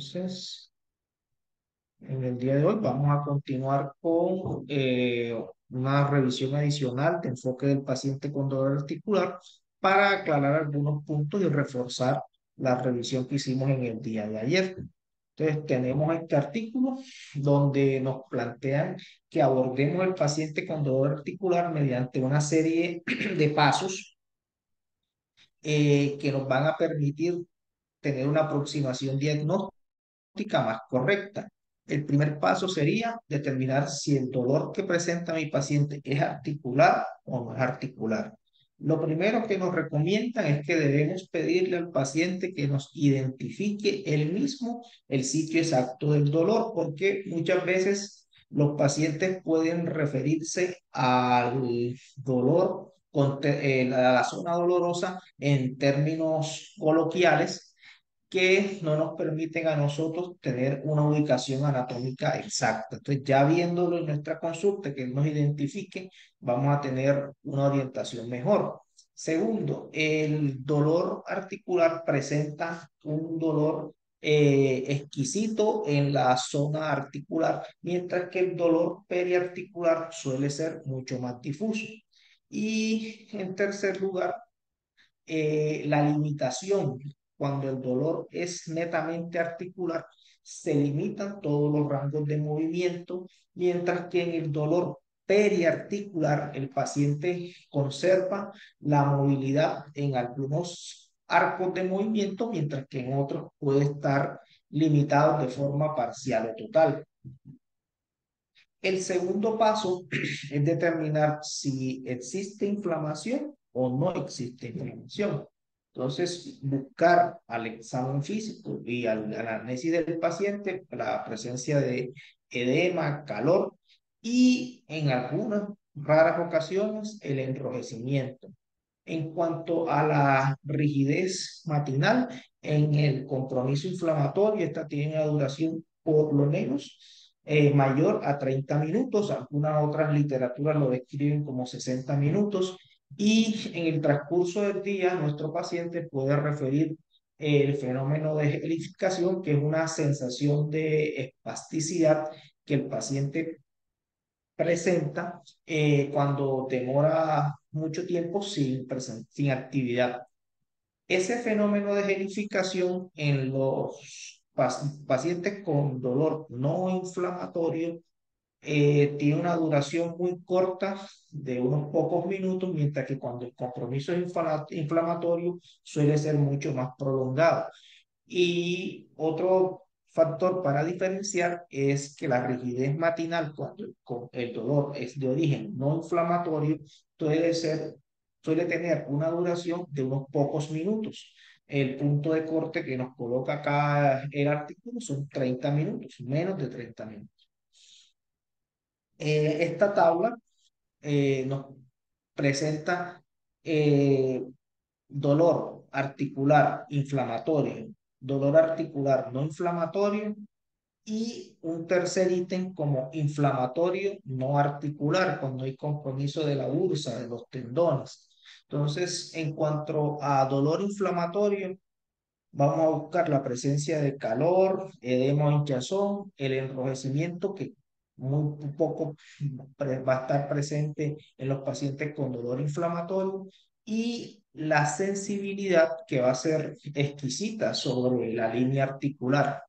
Entonces, en el día de hoy vamos a continuar con una revisión adicional de enfoque del paciente con dolor articular para aclarar algunos puntos y reforzar la revisión que hicimos en el día de ayer. Entonces, tenemos este artículo donde nos plantean que abordemos el paciente con dolor articular mediante una serie de pasos que nos van a permitir tener una aproximación diagnóstica más correcta. El primer paso sería determinar si el dolor que presenta mi paciente es articular o no es articular. Lo primero que nos recomiendan es que debemos pedirle al paciente que nos identifique él mismo el sitio exacto del dolor, porque muchas veces los pacientes pueden referirse al dolor, a la zona dolorosa en términos coloquiales que no nos permiten a nosotros tener una ubicación anatómica exacta. Entonces, ya viéndolo en nuestra consulta, que él nos identifique, vamos a tener una orientación mejor. Segundo, el dolor articular presenta un dolor exquisito en la zona articular, mientras que el dolor periarticular suele ser mucho más difuso. Y en tercer lugar, la limitación, cuando el dolor es netamente articular, se limitan todos los rangos de movimiento, mientras que en el dolor periarticular el paciente conserva la movilidad en algunos arcos de movimiento, mientras que en otros puede estar limitado de forma parcial o total. El segundo paso es determinar si existe inflamación o no existe inflamación. Entonces, buscar al examen físico y al análisis del paciente la presencia de edema, calor y en algunas raras ocasiones el enrojecimiento. En cuanto a la rigidez matinal, en el compromiso inflamatorio, esta tiene una duración por lo menos mayor a 30 minutos. Algunas otras literaturas lo describen como 60 minutos. Y en el transcurso del día, nuestro paciente puede referir el fenómeno de gelificación, que es una sensación de espasticidad que el paciente presenta cuando demora mucho tiempo sin actividad. Ese fenómeno de gelificación en los pacientes con dolor no inflamatorio tiene una duración muy corta de unos pocos minutos, mientras que cuando el compromiso es inflamatorio suele ser mucho más prolongado. Y otro factor para diferenciar es que la rigidez matinal, cuando el dolor es de origen no inflamatorio, suele ser, suele tener una duración de unos pocos minutos. El punto de corte que nos coloca acá el artículo son 30 minutos, menos de 30 minutos. Esta tabla nos presenta eh, dolor articular inflamatorio, dolor articular no inflamatorio y un tercer ítem como inflamatorio no articular, cuando hay compromiso de la bursa, de los tendones. Entonces, en cuanto a dolor inflamatorio, vamos a buscar la presencia de calor, edema o hinchazón, el enrojecimiento que muy poco va a estar presente en los pacientes con dolor inflamatorio y la sensibilidad que va a ser exquisita sobre la línea articular.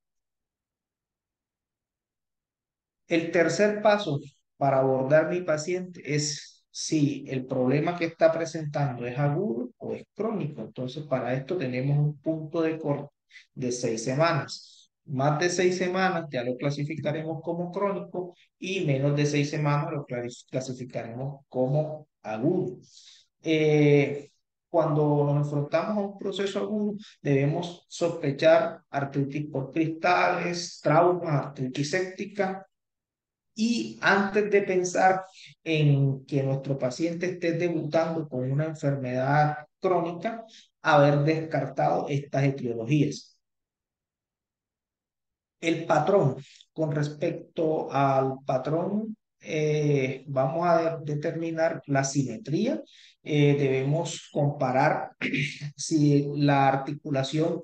El tercer paso para abordar mi paciente es si el problema que está presentando es agudo o es crónico. Entonces, para esto tenemos un punto de corte de 6 semanas. Más de 6 semanas ya lo clasificaremos como crónico y menos de 6 semanas lo clasificaremos como agudo. Eh, Cuando nos enfrentamos a un proceso agudo, debemos sospechar artritis por cristales, traumas, artritis séptica y antes de pensar en que nuestro paciente esté debutando con una enfermedad crónica, haber descartado estas etiologías. El patrón, con respecto al patrón, vamos a determinar la simetría. Debemos comparar si la articulación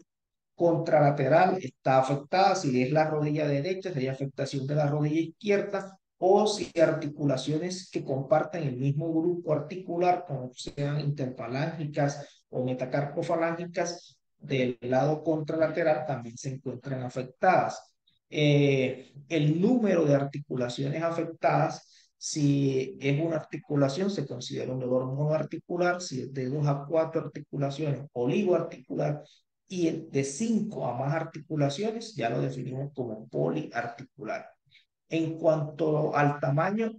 contralateral está afectada. Si es la rodilla derecha, sería afectación de la rodilla izquierda, o si articulaciones que comparten el mismo grupo articular, como sean interfalángicas o metacarpofalángicas, del lado contralateral también se encuentran afectadas. El número de articulaciones afectadas, si es una articulación, se considera un dolor monoarticular; si es de 2 a 4 articulaciones, oligoarticular; y de 5 a más articulaciones, ya lo definimos como poliarticular. En cuanto al tamaño,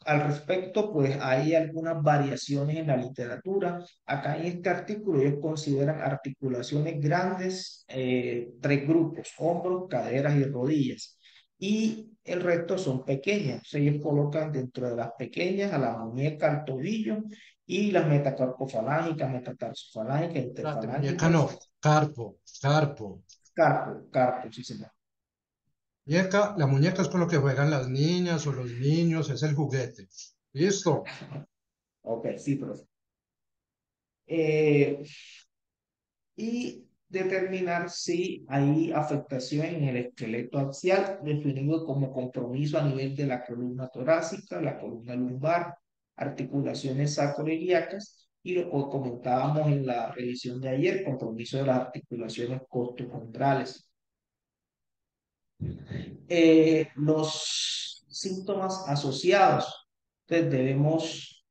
al respecto, pues hay algunas variaciones en la literatura. Acá en este artículo ellos consideran articulaciones grandes, 3 grupos: hombros, caderas y rodillas. Y el resto son pequeñas. Ellos colocan dentro de las pequeñas a la muñeca, al tobillo, y las metacarpofalángicas, metatarsofalángicas, Espérate, muñeca no, interfalángicas, carpo, carpo. carpo, sí, señor. Muñeca, la muñeca es con lo que juegan las niñas o los niños, es el juguete. ¿Listo? Ok, sí, profe. Eh, y determinar si hay afectación en el esqueleto axial, definido como compromiso a nivel de la columna torácica, la columna lumbar, articulaciones sacroiliacas, y lo que comentábamos en la revisión de ayer, compromiso de las articulaciones costocondrales. Los síntomas asociados, entonces debemos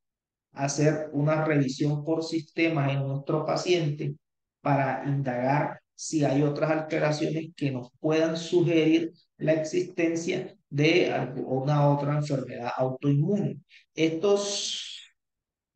hacer una revisión por sistemas en nuestro paciente para indagar si hay otras alteraciones que nos puedan sugerir la existencia de alguna otra enfermedad autoinmune. Estos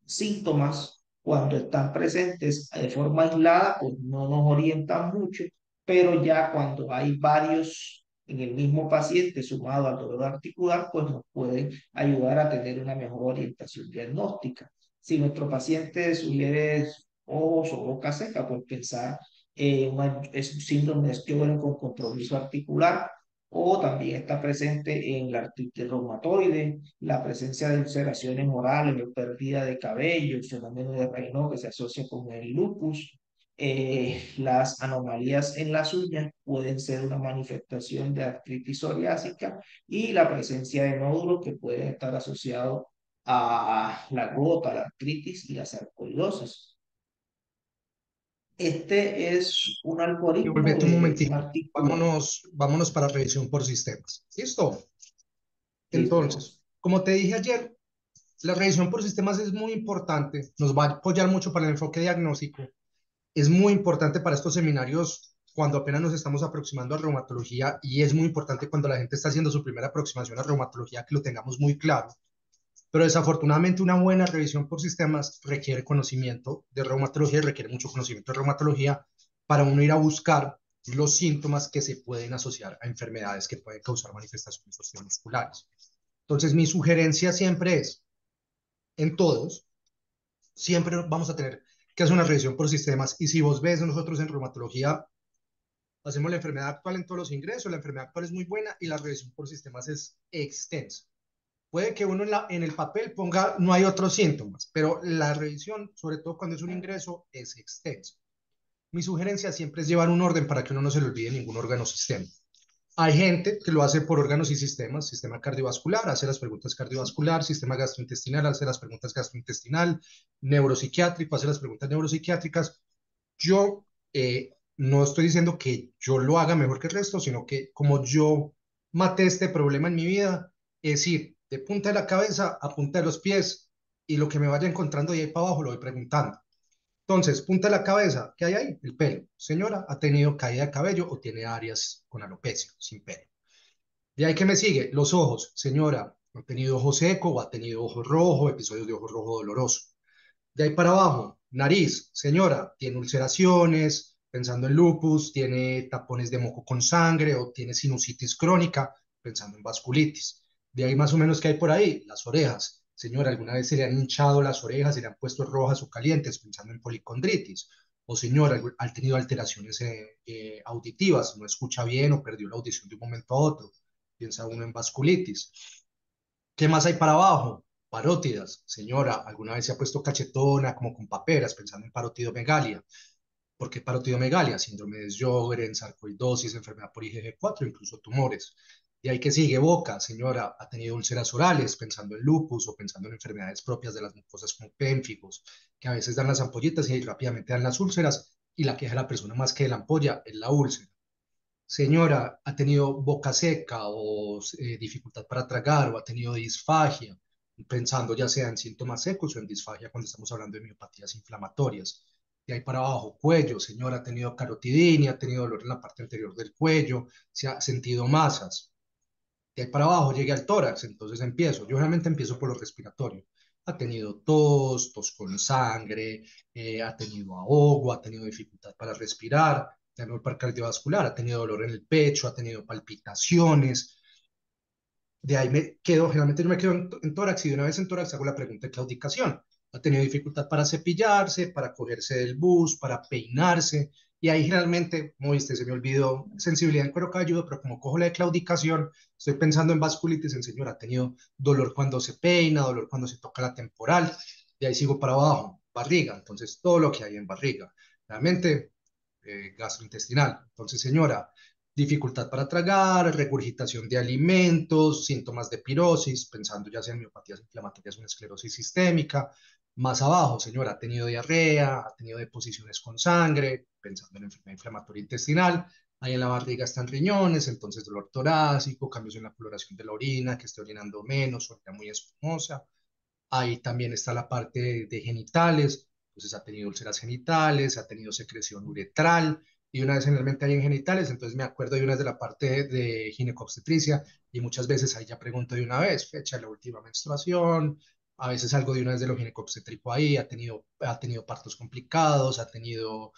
síntomas, cuando están presentes de forma aislada, pues no nos orientan mucho, pero ya cuando hay varios en el mismo paciente sumado al dolor articular, pues nos pueden ayudar a tener una mejor orientación diagnóstica. Si nuestro paciente sugiere ojos o boca seca, pues pensar es un síndrome de Sjögren con compromiso articular, o también está presente en la artritis reumatoide, la presencia de ulceraciones orales o pérdida de cabello, el fenómeno de Raynaud que se asocia con el lupus. Las anomalías en las uñas pueden ser una manifestación de artritis psoriásica, y la presencia de nódulos que pueden estar asociados a la gota, la artritis y la sarcoidosis. Este es un Y algoritmo volvete un de un momentico. artículo. Vámonos para revisión por sistemas. ¿Listo? Listo, profe. Entonces, como te dije ayer, la revisión por sistemas es muy importante, nos va a apoyar mucho para el enfoque diagnóstico. Es muy importante para estos seminarios cuando apenas nos estamos aproximando a reumatología, y es muy importante cuando la gente está haciendo su primera aproximación a reumatología, que lo tengamos muy claro. Pero desafortunadamente una buena revisión por sistemas requiere conocimiento de reumatología y requiere mucho conocimiento de reumatología para uno ir a buscar los síntomas que se pueden asociar a enfermedades que pueden causar manifestaciones osteomusculares. Entonces, mi sugerencia siempre es, en todos, siempre vamos a tener que hacer una revisión por sistemas. Y si vos ves, nosotros en reumatología hacemos la enfermedad actual en todos los ingresos, la enfermedad actual es muy buena y la revisión por sistemas es extensa. Puede que uno en el papel ponga no hay otros síntomas, pero la revisión, sobre todo cuando es un ingreso, es extensa. Mi sugerencia siempre es llevar un orden para que uno no se le olvide ningún órgano o sistema. Hay gente que lo hace por órganos y sistemas: sistema cardiovascular, hace las preguntas cardiovascular; sistema gastrointestinal, hace las preguntas gastrointestinal; neuropsiquiátrico, hace las preguntas neuropsiquiátricas. Yo no estoy diciendo que yo lo haga mejor que el resto, sino que como yo maté este problema en mi vida, es ir de punta de la cabeza a punta de los pies, y lo que me vaya encontrando de ahí para abajo lo voy preguntando. Entonces, punta de la cabeza, ¿qué hay ahí? El pelo. Señora, ¿ha tenido caída de cabello o tiene áreas con alopecia, sin pelo? De ahí que me sigue, los ojos. Señora, ¿ha tenido ojo seco o ha tenido ojo rojo, episodios de ojo rojo doloroso? De ahí para abajo, nariz. Señora, tiene ulceraciones, pensando en lupus; tiene tapones de moco con sangre o tiene sinusitis crónica, pensando en vasculitis. De ahí más o menos, ¿qué hay por ahí? Las orejas. Señora, ¿alguna vez se le han hinchado las orejas, se le han puesto rojas o calientes, pensando en policondritis? O señora, ¿ha tenido alteraciones auditivas, no escucha bien o perdió la audición de un momento a otro? Piensa uno en vasculitis. ¿Qué más hay para abajo? Parótidas. Señora, ¿alguna vez se ha puesto cachetona, como con paperas, pensando en parotidomegalia? porque parotidomegalia, síndrome de Sjögren, sarcoidosis, enfermedad por IgG4, incluso tumores. Y ahí que sigue boca, señora, ha tenido úlceras orales, pensando en lupus o pensando en enfermedades propias de las mucosas como pénfigos, que a veces dan las ampollitas y ahí rápidamente dan las úlceras, y la queja de la persona más que de la ampolla es la úlcera. Señora, ha tenido boca seca o dificultad para tragar o ha tenido disfagia, pensando ya sea en síntomas secos o en disfagia cuando estamos hablando de miopatías inflamatorias. De ahí para abajo, cuello, señora, ha tenido carotidinia, ha tenido dolor en la parte anterior del cuello, se ha sentido masas. De ahí para abajo llegué al tórax, entonces empiezo. Yo realmente empiezo por lo respiratorio. Ha tenido tos, tos con sangre, ha tenido ahogo, ha tenido dificultad para respirar, dolor cardiovascular, ha tenido dolor en el pecho, ha tenido palpitaciones. De ahí me quedo, generalmente yo me quedo en tórax y de una vez en tórax hago la pregunta de claudicación. Ha tenido dificultad para cepillarse, para cogerse del bus, para peinarse. Y ahí generalmente, como viste, se me olvidó sensibilidad en cuero cabelludo, pero como cojo la de claudicación, estoy pensando en vasculitis en señora. Ha tenido dolor cuando se peina, dolor cuando se toca la temporal. De ahí sigo para abajo, barriga. Entonces, todo lo que hay en barriga. Realmente, gastrointestinal. Entonces, señora, dificultad para tragar, regurgitación de alimentos, síntomas de pirosis, pensando ya sea en miopatías inflamatorias o en esclerosis sistémica. Más abajo, señora, ha tenido diarrea, ha tenido deposiciones con sangre, pensando en enfermedad inflamatoria intestinal. Ahí en la barriga están riñones, entonces dolor torácico, cambios en la coloración de la orina, que esté orinando menos, orina muy espumosa. Ahí también está la parte de genitales, entonces ha tenido úlceras genitales, ha tenido secreción uretral, y una vez generalmente hay en genitales, entonces me acuerdo de una vez de la parte de ginecobstetricia, y muchas veces ahí ya pregunto de una vez, fecha de la última menstruación, a veces algo de una vez de lo ginecobstétrico ahí, ha tenido partos complicados, ha tenido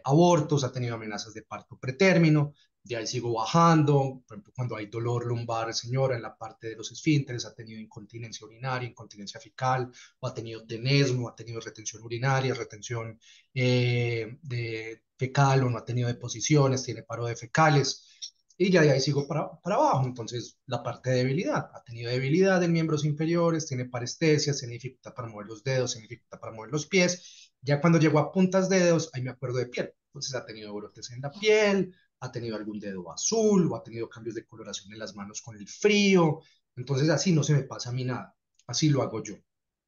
abortos, ha tenido amenazas de parto pretérmino, de ahí sigo bajando, por ejemplo, cuando hay dolor lumbar, señora, en la parte de los esfínteres, ha tenido incontinencia urinaria, incontinencia fecal, o ha tenido tenesmo, ha tenido retención urinaria, retención de fecal, o no ha tenido deposiciones, tiene paro de fecales, y ya de ahí sigo para abajo. Entonces, la parte de debilidad, ha tenido debilidad en miembros inferiores, tiene parestesias, tiene dificultad para mover los dedos, tiene dificultad para mover los pies. Ya cuando llego a puntas de dedos, ahí me acuerdo de piel. Entonces, ha tenido brotes en la piel, ha tenido algún dedo azul o ha tenido cambios de coloración en las manos con el frío. Entonces así no se me pasa a mí nada. Así lo hago yo.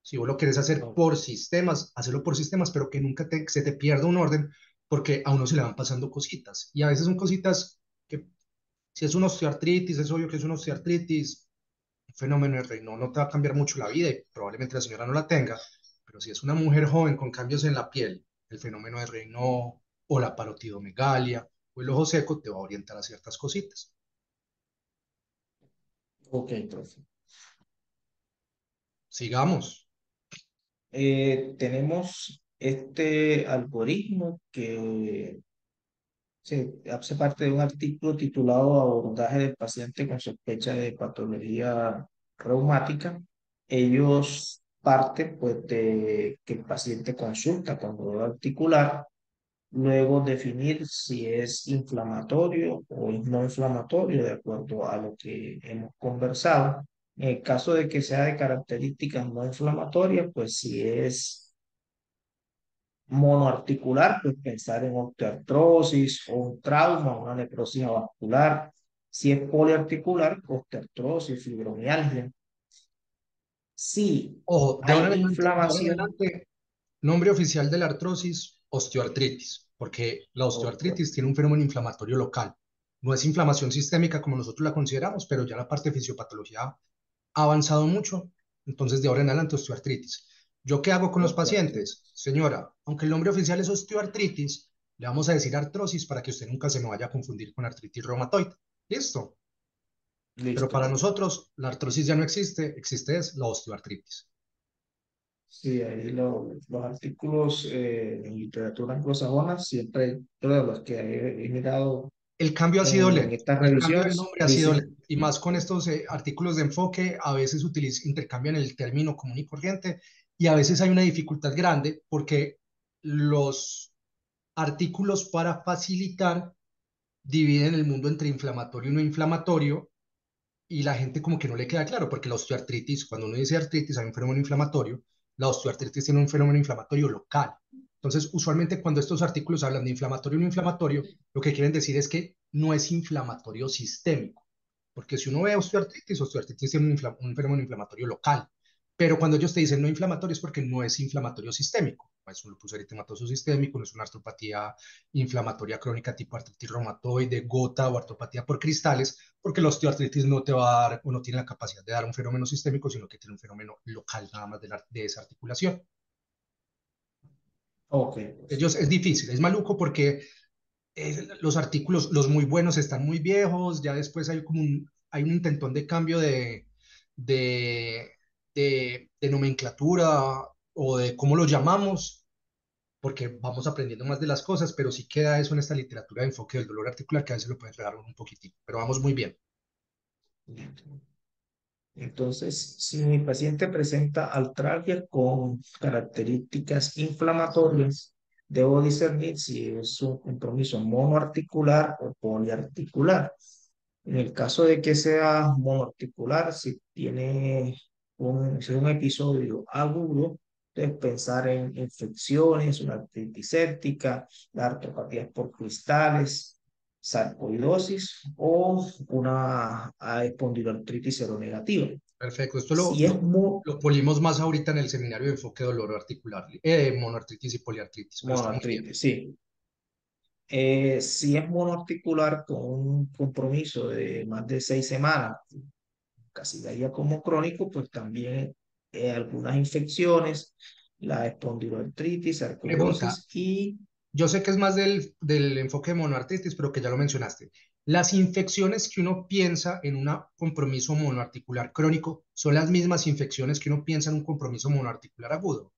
Si vos lo querés hacer No. por sistemas, hazlo por sistemas, pero que nunca se te pierda un orden porque a uno se le van pasando cositas. Y a veces son cositas que, si es una osteoartritis, es obvio que es una osteoartritis, un fenómeno de Raynaud no te va a cambiar mucho la vida y probablemente la señora no la tenga, pero si es una mujer joven con cambios en la piel, el fenómeno de Raynaud o la parotidomegalia o el ojo seco te va a orientar a ciertas cositas. Ok, profe. Sigamos. Tenemos este algoritmo que hace parte de un artículo titulado Abordaje del paciente con sospecha de patología reumática. Ellos parten pues, de que el paciente consulta con dolor articular, luego definir si es inflamatorio o no inflamatorio, de acuerdo a lo que hemos conversado. En el caso de que sea de características no inflamatorias, pues si es monoarticular, pues pensar en osteoartrosis o un trauma, una necrosis vascular. Si es poliarticular, osteoartrosis, fibromialgia. Si Ojo, hay de ahora en inflamación, adelante, nombre oficial de la artrosis, osteoartritis, porque la o- osteoartritis tiene un fenómeno inflamatorio local. No es inflamación sistémica como nosotros la consideramos, pero ya la parte de fisiopatología ha avanzado mucho, entonces de ahora en adelante osteoartritis. ¿Yo qué hago con los pacientes? osteoartritis. Señora, aunque el nombre oficial es osteoartritis, le vamos a decir artrosis para que usted nunca se me vaya a confundir con artritis reumatoide. ¿Listo? Pero Listo, para profe. nosotros la artrosis ya no existe, existe es la osteoartritis. Sí, ahí los artículos en literatura anglosajona, siempre, todos los que he mirado El cambio ha sido en lento, estas el cambio de revisiones, nombre ha sido dicen, lento. Y más con estos artículos de enfoque, a veces intercambian el término común y corriente y a veces hay una dificultad grande porque los artículos para facilitar dividen el mundo entre inflamatorio y no inflamatorio y la gente como que no le queda claro porque la osteoartritis, cuando uno dice artritis hay un fenómeno inflamatorio, la osteoartritis tiene un fenómeno inflamatorio local. Entonces, usualmente cuando estos artículos hablan de inflamatorio o no inflamatorio, lo que quieren decir es que no es inflamatorio sistémico. Porque si uno ve osteoartritis tiene un fenómeno inflamatorio local. Pero cuando ellos te dicen no inflamatorio es porque no es inflamatorio sistémico. No es un lupus eritematoso sistémico, no es una artropatía inflamatoria crónica tipo artritis reumatoide, gota o artropatía por cristales, porque la osteoartritis no te va a dar o no tiene la capacidad de dar un fenómeno sistémico, sino que tiene un fenómeno local nada más de esa articulación. Ok, Ellos es difícil, es maluco porque los artículos, los muy buenos están muy viejos, ya después hay un intentón de cambio de, de nomenclatura o de cómo lo llamamos, porque vamos aprendiendo más de las cosas, pero sí queda eso en esta literatura de enfoque del dolor articular que a veces lo puede enredar un poquitito, pero vamos muy bien. entonces, si mi paciente presenta artralgia con características inflamatorias, debo discernir si es un compromiso monoarticular o poliarticular. En el caso de que sea monoarticular, si tiene si es un episodio agudo, debes pensar en infecciones, una artritis séptica, la artropatías por cristales, sarcoidosis o una espondiloartritis seronegativa. Perfecto, Si es lo polimos más ahorita en el seminario de enfoque de dolor articular, monoartritis y poliartritis, pero está muy bien. monoartritis, sí. Si es monoarticular con un compromiso de más de 6 semanas, casi daría como crónico, pues también algunas infecciones, la espondiloartritis, Pregunta, sarcoidosis y yo sé que es más del enfoque de monoartritis, pero que ya lo mencionaste. Las infecciones que uno piensa en un compromiso monoarticular crónico son las mismas infecciones que uno piensa en un compromiso monoarticular agudo.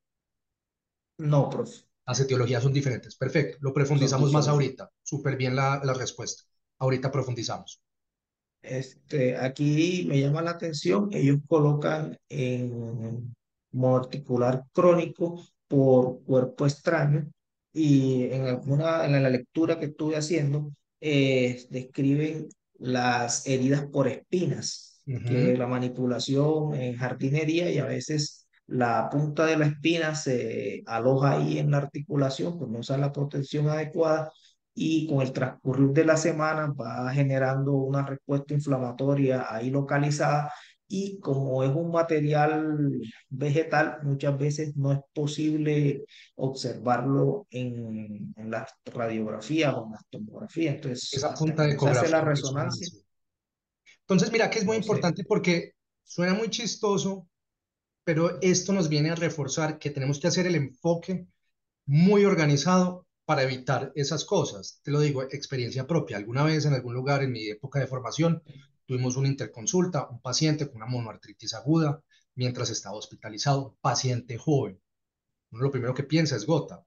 no, profe, Las etiologías son diferentes. Perfecto. Lo son profundizamos más diferentes. ahorita. Súper bien la respuesta. Ahorita profundizamos. Aquí me llama la atención, ellos colocan en monoarticular crónico por cuerpo extraño y en la lectura que estuve haciendo, describen las heridas por espinas, que Ujú. la manipulación en jardinería y a veces la punta de la espina se aloja ahí en la articulación, pues no usa la protección adecuada y con el transcurrir de la semana va generando una respuesta inflamatoria ahí localizada y como es un material vegetal, muchas veces no es posible observarlo en la radiografía o en la tomografía. Entonces, Esa hasta punta que de no se hace la ecografía impresionante. resonancia, Sí. Entonces, mira que es muy no sé. importante porque suena muy chistoso, pero esto nos viene a reforzar que tenemos que hacer el enfoque muy organizado para evitar esas cosas. Te lo digo, experiencia propia. Alguna vez en algún lugar en mi época de formación tuvimos una interconsulta, un paciente con una monoartritis aguda mientras estaba hospitalizado, paciente joven. Uno lo primero que piensa es gota.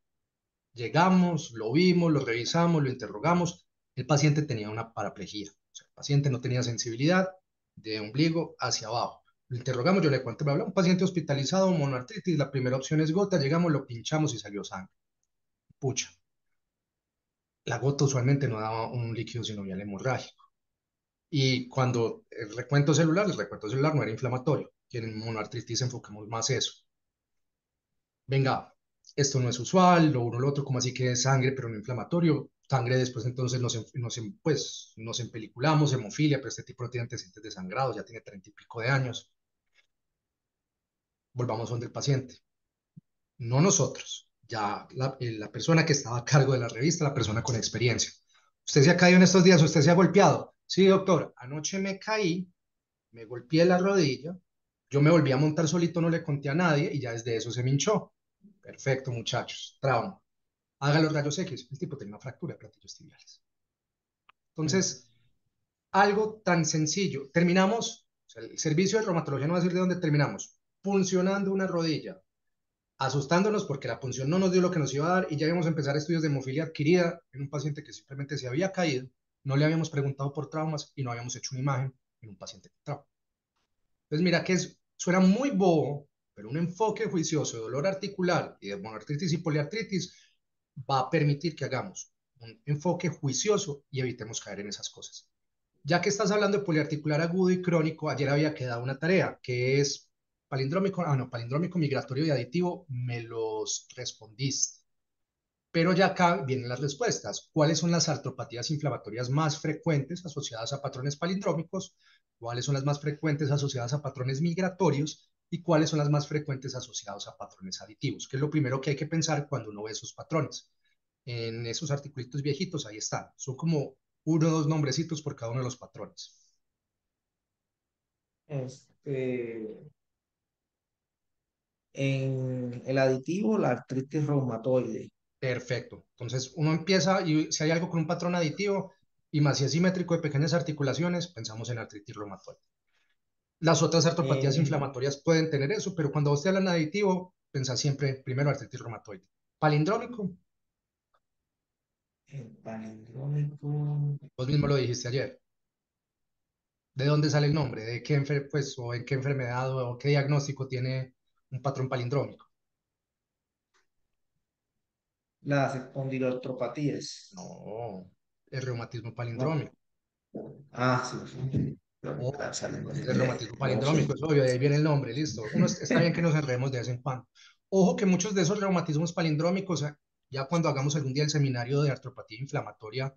Llegamos, lo vimos, lo revisamos, lo interrogamos. El paciente tenía una paraplegia. O sea, el paciente no tenía sensibilidad de ombligo hacia abajo. Lo interrogamos, yo le cuento, me habla un paciente hospitalizado, monoartritis, la primera opción es gota, llegamos, lo pinchamos y salió sangre. Pucha, la gota usualmente no daba un líquido sinovial hemorrágico. Y cuando el recuento celular no era inflamatorio. Y en monoartritis enfocamos más eso. Venga, esto no es usual, lo uno, lo otro, como así que es sangre, pero no inflamatorio. Sangre después entonces pues, nos empeliculamos, hemofilia, pero este tipo no tiene antecedentes de sangrado, ya tiene 30 y pico de años. Volvamos donde el paciente. No nosotros, ya la persona que estaba a cargo de la revista, la persona con experiencia. ¿Usted se ha caído en estos días? ¿Usted se ha golpeado? Sí, doctor, anoche me caí, me golpeé la rodilla, yo me volví a montar solito, no le conté a nadie y ya desde eso se me hinchó. Perfecto, muchachos, trauma. Haga los rayos X. El tipo tenía una fractura de platillos tibiales. Entonces, algo tan sencillo. Terminamos, o sea, el servicio de reumatología no va a decir de dónde terminamos. Puncionando una rodilla, asustándonos porque la punción no nos dio lo que nos iba a dar y ya íbamos a empezar estudios de hemofilia adquirida en un paciente que simplemente se había caído, no le habíamos preguntado por traumas y no habíamos hecho una imagen en un paciente con trauma. Entonces, mira que suena muy bobo, pero un enfoque juicioso de dolor articular y de monoartritis y poliartritis va a permitir que hagamos un enfoque juicioso y evitemos caer en esas cosas. Ya que estás hablando de poliarticular agudo y crónico, ayer había quedado una tarea que es palindrómico, no, palindrómico migratorio y aditivo, me los respondiste. Pero ya acá vienen las respuestas. ¿Cuáles son las artropatías inflamatorias más frecuentes asociadas a patrones palindrómicos? ¿Cuáles son las más frecuentes asociadas a patrones migratorios? ¿Y cuáles son las más frecuentes asociadas a patrones aditivos? Que es lo primero que hay que pensar cuando uno ve esos patrones. En esos articulitos viejitos, ahí están. Son como uno o dos nombrecitos por cada uno de los patrones. Este, en el aditivo, la artritis reumatoide. Perfecto. Entonces, uno empieza y si hay algo con un patrón aditivo, y más si es simétrico de pequeñas articulaciones, pensamos en artritis reumatoide. Las otras artropatías En inflamatorias pueden tener eso, pero cuando usted habla de aditivo, piensa siempre primero artritis reumatoide. Palindrómico, el palindrómico. vos mismo lo dijiste ayer. ¿De dónde sale el nombre? ¿De qué pues, o en qué enfermedad o qué diagnóstico tiene un patrón palindrómico? Las espondiloartropatías. No, el reumatismo No. palindrómico. Ah, sí, sí. O Salen es el reumatismo no sé. palindrómico, es obvio, de ahí viene el nombre, listo. Uno está bien que nos enredemos de vez en cuando. Ojo que muchos de esos reumatismos palindrómicos, ya cuando hagamos algún día el seminario de artropatía inflamatoria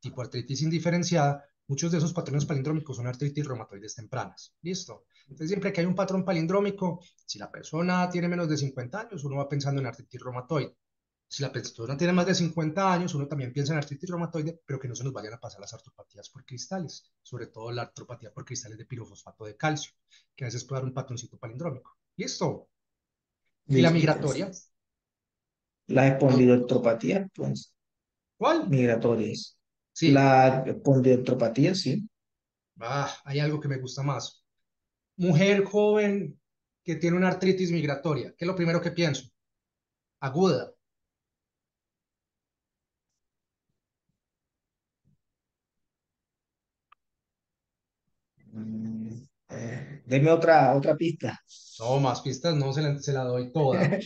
tipo artritis indiferenciada, muchos de esos patrones palindrómicos son artritis reumatoides tempranas. Listo. Entonces, siempre que hay un patrón palindrómico, si la persona tiene menos de 50 años, uno va pensando en artritis reumatoide. Si la persona tiene más de 50 años, uno también piensa en artritis reumatoide, pero que no se nos vayan a pasar las artropatías por cristales, sobre todo la artropatía por cristales de pirofosfato de calcio, que a veces puede dar un patroncito palindrómico. Listo. Y la Listo, migratoria, entonces. Las espondiloartropatías, pues, ¿cuál? migratorias. Sí. La espondilotropatía, sí. Hay algo que me gusta más. Mujer joven que tiene una artritis migratoria. ¿Qué es lo primero que pienso? Aguda. Deme otra pista. No, más pistas, no se la doy toda.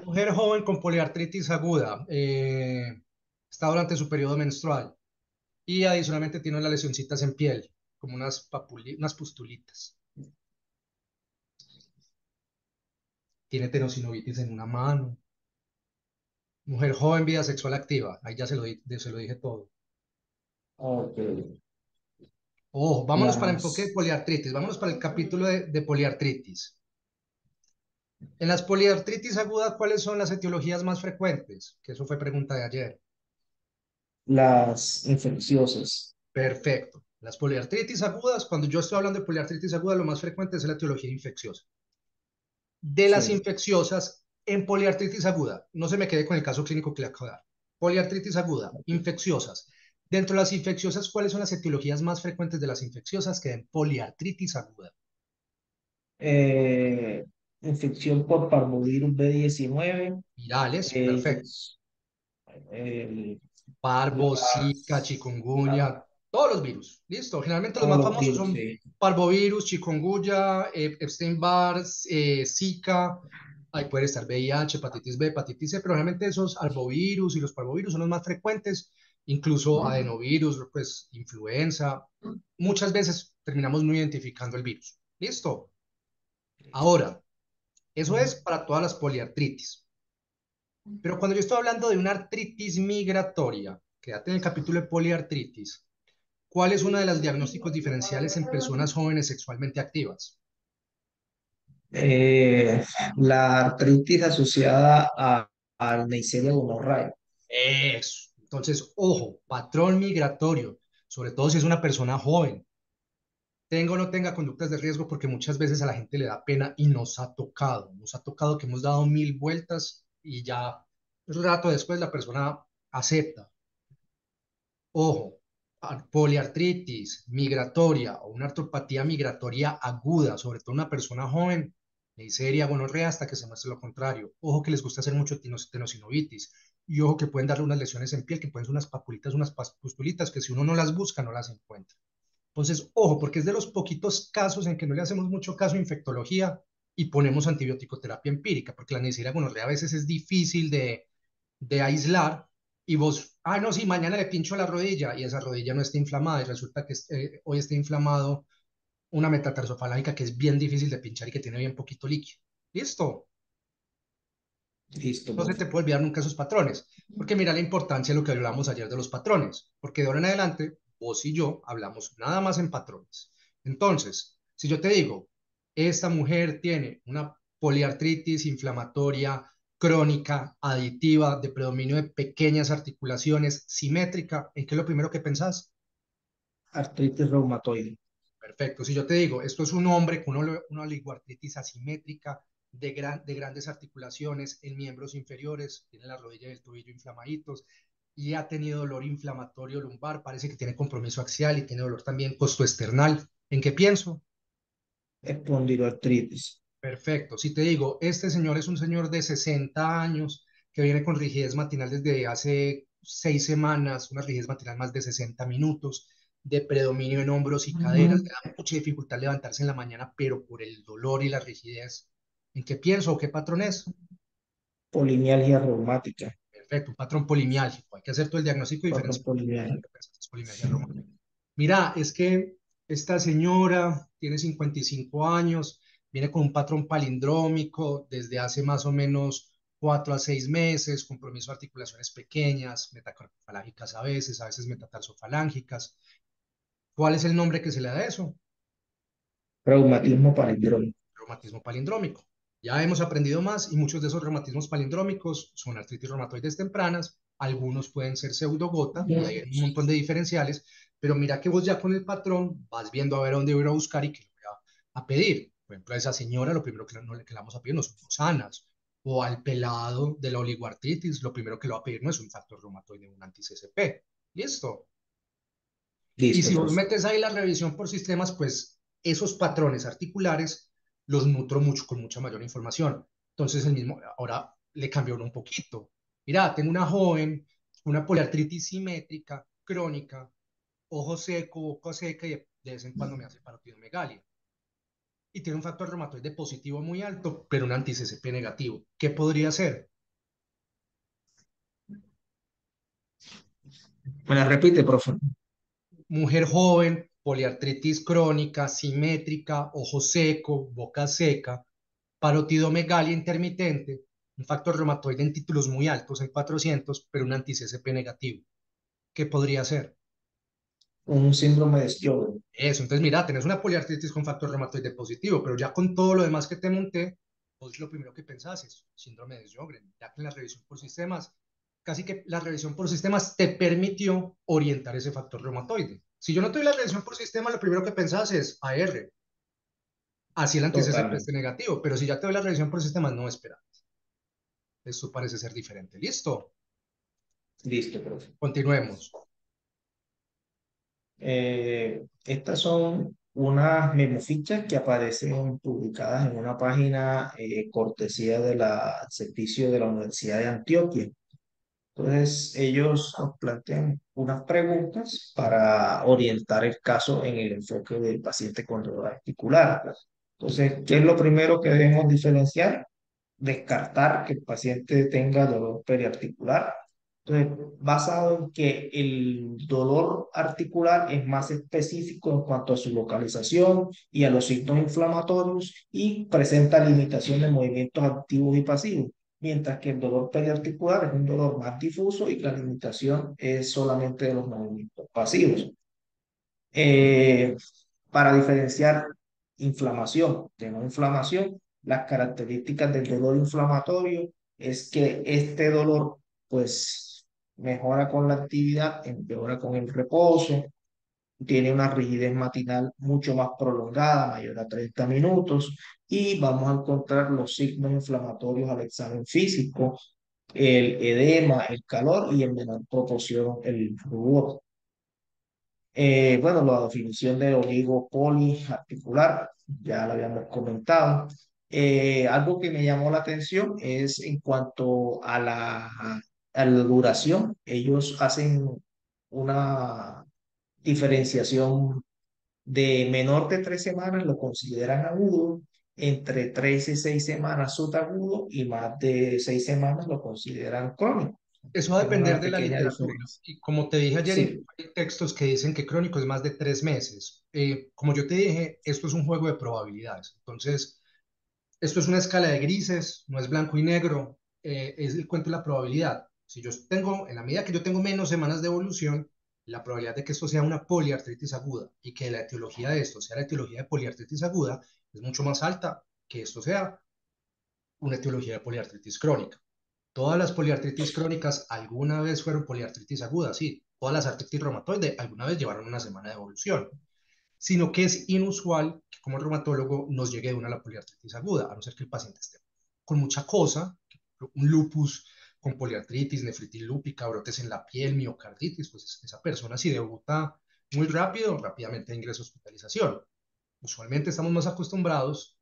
Mujer joven con poliartritis aguda. Está durante su periodo menstrual. Y adicionalmente tiene unas lesioncitas en piel, como unas pustulitas. Tiene tenosinovitis en una mano. Mujer joven, vida sexual activa. Ahí ya se lo dije todo. Ok. Ojo, vámonos para el enfoque de Las, poliartritis. Vámonos para el capítulo de poliartritis. En las poliartritis aguda, ¿cuáles son las etiologías más frecuentes? Que eso fue pregunta de ayer. las infecciosas. Perfecto. Las poliartritis agudas, cuando yo estoy hablando de poliartritis aguda, lo más frecuente es la etiología infecciosa. De las Sí. infecciosas, en poliartritis aguda, no se me quede con el caso clínico que le acabo de dar. Poliartritis aguda, infecciosas. Dentro de las infecciosas, ¿cuáles son las etiologías más frecuentes de las infecciosas que den poliartritis aguda? Eh, infección por parvovirus B19. Virales, eh, perfecto. el- Parvo, Zika, las, chikungunya, todos los virus. Listo. Generalmente los todos más los famosos virus, son sí. parvovirus, chikungunya, Epstein-Barr, Zika. Ahí puede estar VIH, hepatitis B, hepatitis C, pero realmente esos arbovirus y los parvovirus son los más frecuentes, incluso adenovirus, pues influenza. Muchas veces terminamos no identificando el virus. Listo. Ahora, eso es para todas las poliartritis. Pero cuando yo estoy hablando de una artritis migratoria, quédate en el capítulo de poliartritis, ¿cuál es uno de los diagnósticos diferenciales en personas jóvenes sexualmente activas? Eh, la artritis asociada al Neisseria gonorrhoeae. Eso. Entonces, ojo, patrón migratorio, sobre todo si es una persona joven. Tenga o no tenga conductas de riesgo, porque muchas veces a la gente le da pena y nos ha tocado que hemos dado mil vueltas y ya un rato después la persona acepta. Ojo, poliartritis migratoria o una artropatía migratoria aguda, sobre todo una persona joven, Neisseria gonorrea hasta que se muestre lo contrario. Ojo que les gusta hacer mucho tenosinovitis y ojo que pueden darle unas lesiones en piel, que pueden ser unas papulitas, unas pustulitas que si uno no las busca no las encuentra. Entonces, ojo, porque es de los poquitos casos en que no le hacemos mucho caso a infectología y ponemos antibiótico terapia empírica, porque la Neisseria gonorrea a veces es difícil de aislar y vos, no, sí, mañana le pincho la rodilla y esa rodilla no está inflamada y resulta que hoy está inflamado una metatarsofalágica que es bien difícil de pinchar y que tiene bien poquito líquido. ¿Listo? Listo, No se te profe. puede olvidar nunca esos patrones, porque mira la importancia de lo que hablamos ayer de los patrones, porque de ahora en adelante vos y yo hablamos nada más en patrones. Entonces, si yo te digo, esta mujer tiene una poliartritis inflamatoria crónica, aditiva, de predominio de pequeñas articulaciones, simétrica, ¿en qué es lo primero que pensás? Artritis reumatoide. Perfecto. Si yo te digo, esto es un hombre con una oligoartritis asimétrica de grandes articulaciones en miembros inferiores, tiene la rodilla y el tobillo inflamaditos y ha tenido dolor inflamatorio lumbar, parece que tiene compromiso axial y tiene dolor también costoesternal. ¿En qué pienso? Espondiloartritis. Perfecto. Si te digo, este señor es un señor de 60 años que viene con rigidez matinal desde hace 6 semanas, una rigidez matinal más de 60 minutos, de predominio en hombros y caderas, le da mucha dificultad levantarse en la mañana, pero por el dolor y la rigidez. ¿En qué pienso o qué patrón es? Polimialgia reumática. Perfecto, un patrón polimiálgico. Hay que hacer todo el diagnóstico Patrón diferencial. polimialgia. ¿Qué pensás? Es polimialgia reumática. Mira, es que esta señora tiene 55 años, viene con un patrón palindrómico desde hace más o menos 4 a 6 meses, compromiso de articulaciones pequeñas, metacarpofalángicas a veces metatarsofalángicas. ¿Cuál es el nombre que se le da a eso? Reumatismo palindrómico. Reumatismo palindrómico. Ya hemos aprendido más y muchos de esos reumatismos palindrómicos son artritis reumatoides tempranas, algunos pueden ser pseudogota y hay un montón de diferenciales, pero mira que vos ya con el patrón vas viendo a ver a dónde voy a buscar y qué le voy a pedir. Por ejemplo, a esa señora lo primero que le vamos a pedir no son sanas, o al pelado de la oligoartritis, lo primero que le va a pedir no es un factor reumatoide, un anti-CCP. ¿Listo? Y Listo, si vos profe. metes ahí la revisión por sistemas, pues esos patrones articulares los nutro mucho con mucha mayor información. Entonces el mismo, ahora le cambió un poquito. Mira, tengo una joven, una poliartritis simétrica, crónica, ojo seco, boca seca y de vez en cuando me hace parotidomegalia. Y tiene un factor reumatoide positivo muy alto, pero un anti-CCP negativo. ¿Qué podría ser? ¿Me la repite, profe? Mujer joven, poliartritis crónica, simétrica, ojo seco, boca seca, parotidomegalia intermitente, un factor reumatoide en títulos muy altos, en 400, pero un anti-CCP negativo. ¿Qué podría ser? Un síndrome de Sjögren. Eso, entonces mira, tenés una poliartritis con factor reumatoide positivo, pero ya con todo lo demás que te monté, vos lo primero que pensás es síndrome de Sjögren, ya que en la revisión por sistemas, casi que la revisión por sistemas te permitió orientar ese factor reumatoide. Si yo no tuve la revisión por sistemas, lo primero que pensás es AR, así el anti-CCP esté Totalmente. negativo, pero si ya te doy la revisión por sistemas, no espera. Eso parece ser diferente. ¿Listo? Listo, profe. Continuemos. Estas son unas memofichas que aparecen publicadas en una página cortesía del servicio de la Universidad de Antioquia. Entonces, ellos nos plantean unas preguntas para orientar el caso en el enfoque del paciente con dolor articular. Entonces, ¿qué es lo primero que debemos diferenciar? Descartar que el paciente tenga dolor periarticular. Entonces, basado en que el dolor articular es más específico en cuanto a su localización y a los signos inflamatorios y presenta limitación de movimientos activos y pasivos, mientras que el dolor periarticular es un dolor más difuso y la limitación es solamente de los movimientos pasivos. Eh, para diferenciar inflamación de no inflamación, las características del dolor inflamatorio es que este dolor pues mejora con la actividad, empeora con el reposo, tiene una rigidez matinal mucho más prolongada, mayor a 30 minutos, y vamos a encontrar los signos inflamatorios al examen físico, el edema, el calor y en menor proporción el rubor. Bueno, la definición de oligopoliarticular, ya la habíamos comentado. Algo que me llamó la atención es en cuanto a la duración. Ellos hacen una diferenciación de menor de 3 semanas, lo consideran agudo, entre 3 y 6 semanas subagudo y más de 6 semanas lo consideran crónico. Eso va a Es depender una de la pequeña literatura. diferencia. Y como te dije ayer, Sí, incluso hay textos que dicen que crónico es más de 3 meses. Como yo te dije, esto es un juego de probabilidades. Entonces, esto es una escala de grises, no es blanco y negro. es el cuento de la probabilidad. Si yo tengo, en la medida que yo tengo menos semanas de evolución, la probabilidad de que esto sea una poliartritis aguda y que la etiología de esto sea la etiología de poliartritis aguda es mucho más alta que esto sea una etiología de poliartritis crónica. Todas las poliartritis crónicas alguna vez fueron poliartritis aguda, sí. Todas las artritis reumatoide alguna vez llevaron una semana de evolución, sino que es inusual que como reumatólogo nos llegue de una a la poliartritis aguda, a no ser que el paciente esté con mucha cosa, un lupus con poliartritis, nefritis lúpica, brotes en la piel, miocarditis, pues esa persona si debuta muy rápido, rápidamente ingresa a hospitalización. Usualmente estamos más acostumbrados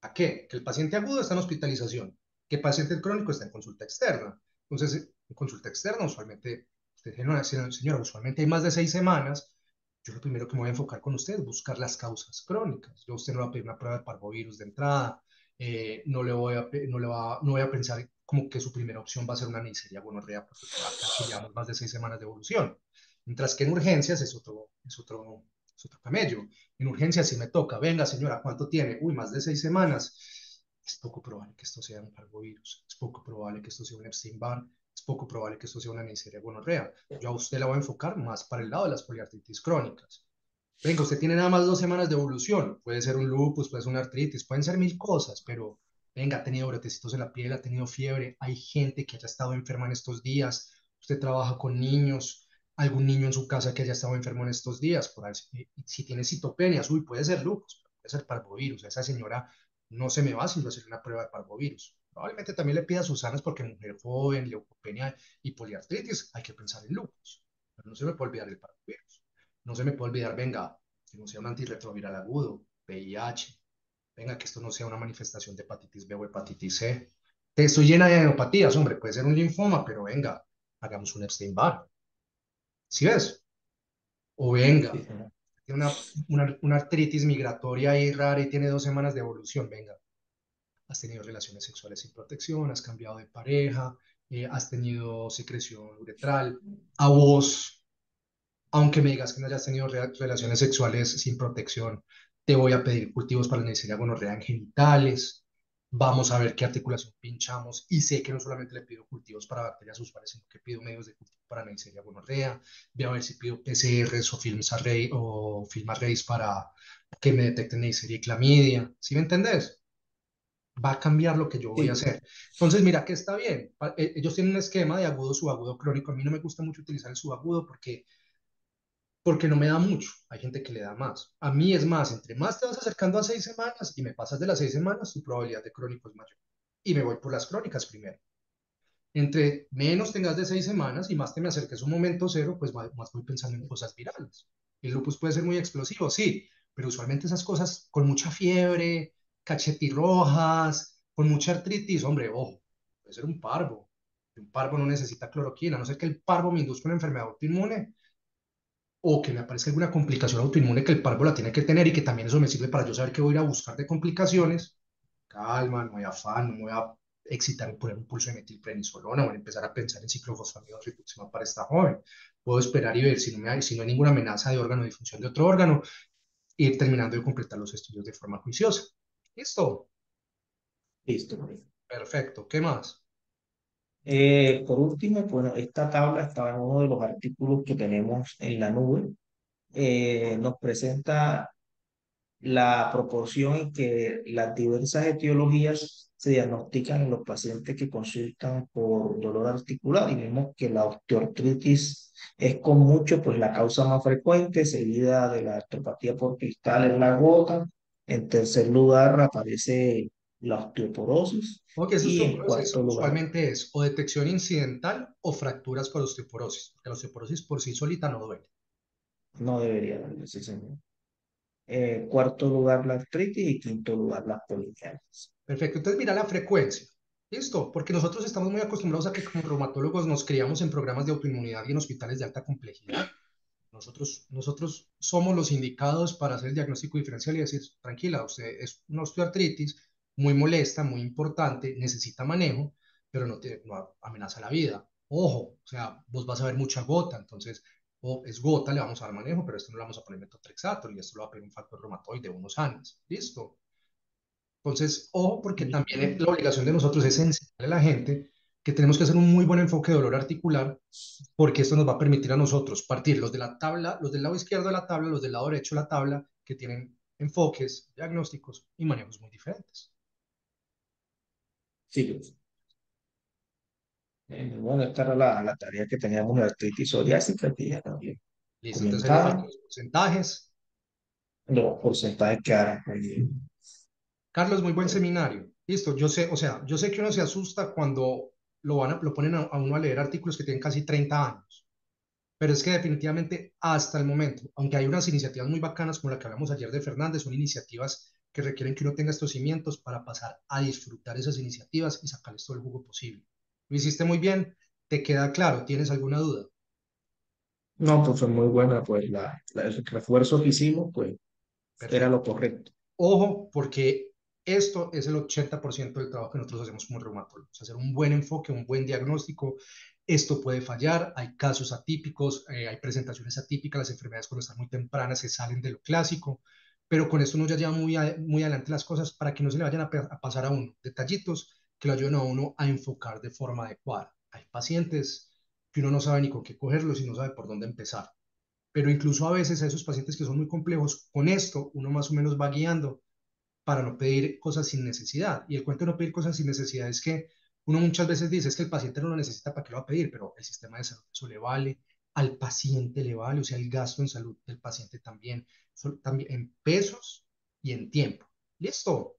¿a qué? Que el paciente agudo está en hospitalización, que el paciente crónico está en consulta externa. Entonces, en consulta externa, usualmente, usted dice, señora, usualmente hay más de 6 semanas. Yo lo primero que me voy a enfocar con usted es buscar las causas crónicas. Yo a usted no le voy a pedir una prueba de parvovirus de entrada, no voy a pensar como que su primera opción va a ser una Neisseria gonorrea, porque por acá que llevamos más de 6 semanas de evolución. Mientras que en urgencias es otro camello. En urgencias, si me toca, venga señora, ¿cuánto tiene? Uy, más de 6 semanas. Es poco probable que esto sea un parvovirus, es poco probable que esto sea un Epstein-Barr, es poco probable que esto sea una Neisseria gonorrea. Yo a usted la voy a enfocar más para el lado de las poliartritis crónicas. Venga, usted tiene nada más 2 semanas de evolución. Puede ser un lupus, puede ser una artritis, pueden ser mil cosas, pero venga, ha tenido brotecitos en la piel, ha tenido fiebre. Hay gente que haya estado enferma en estos días. Usted trabaja con niños, algún niño en su casa que haya estado enfermo en estos días. Por ahí, si tiene citopenias, uy, puede ser lupus, puede ser parvovirus. Esa señora no se me va sin hacer una prueba de parvovirus. Probablemente también le pida Susanas porque mujer joven, leucopenia y poliartritis, hay que pensar en lupus. Pero no se me puede olvidar el parvovirus. No se me puede olvidar, venga, que no sea un antirretroviral agudo, VIH, venga, que esto no sea una manifestación de hepatitis B o hepatitis C. Estoy llena de neuropatías, hombre, puede ser un linfoma, pero venga, hagamos un Epstein-Barr. ¿Sí ves? O Sí, venga, señor. tiene una artritis migratoria ahí rara y tiene 2 semanas de evolución, venga, has tenido relaciones sexuales sin protección, has cambiado de pareja, has tenido secreción uretral, a vos aunque me digas que no hayas tenido relaciones sexuales sin protección, te voy a pedir cultivos para la Neisseria gonorrea en genitales. Vamos a ver qué articulación pinchamos. Y sé que no solamente le pido cultivos para bacterias usuales, sino que pido medios de cultivo para Neisseria gonorrea. Voy a ver si pido PCRs o film arrays para que me detecten Neisseria y clamidia. ¿Sí me entendés? Va a cambiar lo que yo voy a Sí, hacer. Entonces, mira que está bien. Ellos tienen un esquema de agudo, subagudo, crónico. A mí no me gusta mucho utilizar el subagudo porque no me da mucho. Hay gente que le da más. A mí es más, entre más te vas acercando a 6 semanas y me pasas de las 6 semanas, tu probabilidad de crónico es mayor. Y me voy por las crónicas primero. Entre menos tengas de 6 semanas y más te me acerques a un momento cero, pues más voy pensando en cosas virales. El lupus puede ser muy explosivo, sí, pero usualmente esas cosas con mucha fiebre, cachetirrojas, con mucha artritis, hombre, ojo, puede ser un parvo. Un parvo no necesita cloroquina, a no ser que el parvo me induzca una enfermedad autoinmune, o que me aparezca alguna complicación autoinmune que el parvo la tiene que tener y que también eso me sirve para yo saber qué voy a ir a buscar de complicaciones. Calma, no hay afán, no me voy a excitar por un pulso de metilprednisolona, voy a empezar a pensar en ciclofosfamida rituximab para esta joven. Puedo esperar y ver si no hay ninguna amenaza de órgano, disfunción de otro órgano, ir terminando de completar los estudios de forma juiciosa. Listo, listo. perfecto. ¿Qué más? Por último, bueno, esta tabla estaba en uno de los artículos que tenemos en la nube. Nos presenta la proporción en que las diversas etiologías se diagnostican en los pacientes que consultan por dolor articular y vemos que la osteoartritis es con mucho pues la causa más frecuente, seguida de la artropatía por cristal en la gota. En tercer lugar aparece la osteoporosis Porque esa y en osteoporosis cuarto lugar, usualmente es o detección incidental o fracturas por osteoporosis, porque la osteoporosis por sí solita no duele. no debería darle ese señor. Cuarto lugar la artritis y quinto lugar las polimialgias. Perfecto, entonces mira la frecuencia. ¿Listo? Porque nosotros estamos muy acostumbrados a que como reumatólogos nos criamos en programas de autoinmunidad y en hospitales de alta complejidad. Nosotros somos los indicados para hacer el diagnóstico diferencial y decir, tranquila, usted es una osteoartritis muy molesta, muy importante, necesita manejo, pero no amenaza la vida. Ojo, o sea, vos vas a ver mucha gota, entonces, o es gota, le vamos a dar manejo, pero esto no le vamos a poner metotrexato y esto le va a pedir un factor reumatoide de unos años. ¿Listo? Entonces, ojo, porque también la obligación de nosotros es enseñarle a la gente que tenemos que hacer un muy buen enfoque de dolor articular porque esto nos va a permitir a nosotros partir los de la tabla, los del lado izquierdo de la tabla, los del lado derecho de la tabla, que tienen enfoques, diagnósticos y manejos muy diferentes. Sí, pues. Bueno, esta era la tarea que teníamos de artritis psoriásica, que ya también Listo, entonces ahí nos faltan comentaba. los porcentajes. Los porcentajes que harán. Carlos, muy buen seminario. Listo, yo sé, o sea, yo sé que uno se asusta cuando lo ponen a uno a leer artículos que tienen casi 30 años, pero es que definitivamente hasta el momento, aunque hay unas iniciativas muy bacanas como la que hablamos ayer de Fernández, son iniciativas que requieren que uno tenga estos cimientos para pasar a disfrutar esas iniciativas y sacarles todo el jugo posible. Lo hiciste muy bien, te queda claro, ¿tienes alguna duda? No, pues fue muy buena, pues el refuerzo que hicimos, pues era Perfecto. lo correcto. Ojo, porque esto es el 80% del trabajo que nosotros hacemos como reumatólogos, hacer un buen enfoque, un buen diagnóstico. Esto puede fallar, hay casos atípicos, hay presentaciones atípicas, las enfermedades cuando están muy tempranas se salen de lo clásico, pero con esto uno ya lleva muy adelante las cosas para que no se le vayan a pasar a uno detallitos que lo ayuden a uno a enfocar de forma adecuada. Hay pacientes que uno no sabe ni con qué cogerlos y no sabe por dónde empezar, pero incluso a veces a esos pacientes que son muy complejos, con esto uno más o menos va guiando para no pedir cosas sin necesidad. Y el cuento de no pedir cosas sin necesidad es que uno muchas veces dice es que el paciente no lo necesita, ¿para qué lo va a pedir? Pero el sistema de salud eso le vale, al paciente le vale, o sea, el gasto en salud del paciente también, también en pesos y en tiempo. ¿Listo?